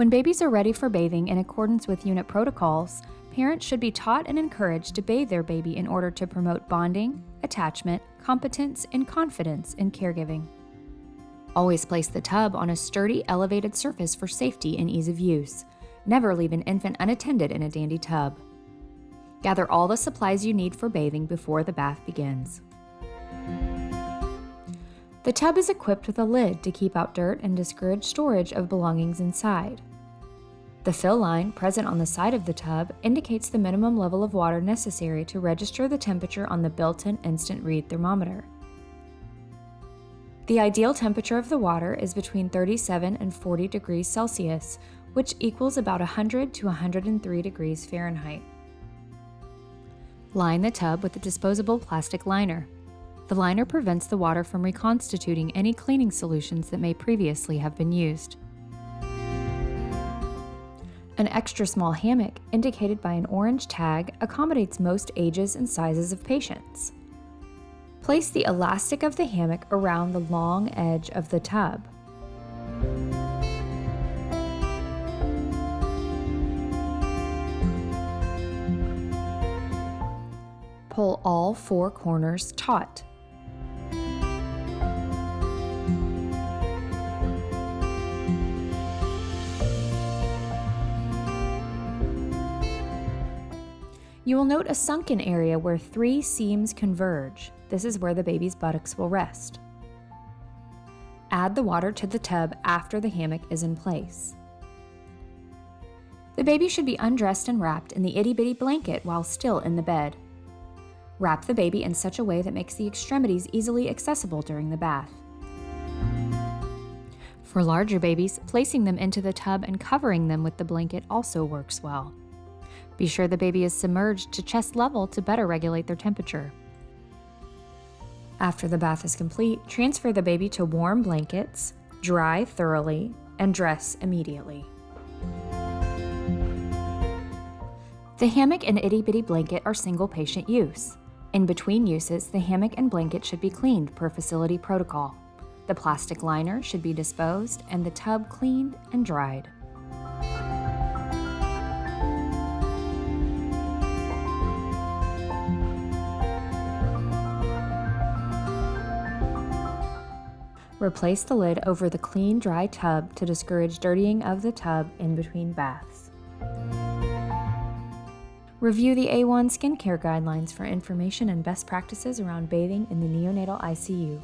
When babies are ready for bathing in accordance with unit protocols, parents should be taught and encouraged to bathe their baby in order to promote bonding, attachment, competence, and confidence in caregiving. Always place the tub on a sturdy, elevated surface for safety and ease of use. Never leave an infant unattended in a dandy tub. Gather all the supplies you need for bathing before the bath begins. The tub is equipped with a lid to keep out dirt and discourage storage of belongings inside. The fill line present on the side of the tub indicates the minimum level of water necessary to register the temperature on the built-in instant read thermometer. The ideal temperature of the water is between 37 and 40 degrees Celsius, which equals about 100 to 103 degrees Fahrenheit. Line the tub with a disposable plastic liner. The liner prevents the water from reconstituting any cleaning solutions that may previously have been used. An extra small hammock, indicated by an orange tag, accommodates most ages and sizes of patients. Place the elastic of the hammock around the long edge of the tub. Pull all four corners taut. You will note a sunken area where 3 seams converge. This is where the baby's buttocks will rest. Add the water to the tub after the hammock is in place. The baby should be undressed and wrapped in the itty-bitty blanket while still in the bed. Wrap the baby in such a way that makes the extremities easily accessible during the bath. For larger babies, placing them into the tub and covering them with the blanket also works well. Be sure the baby is submerged to chest level to better regulate their temperature. After the bath is complete, transfer the baby to warm blankets, dry thoroughly, and dress immediately. The hammock and itty-bitty blanket are single patient use. In between uses, the hammock and blanket should be cleaned per facility protocol. The plastic liner should be disposed and the tub cleaned and dried. Replace the lid over the clean, dry tub to discourage dirtying of the tub in between baths. Review the A1 skincare guidelines for information and best practices around bathing in the neonatal ICU.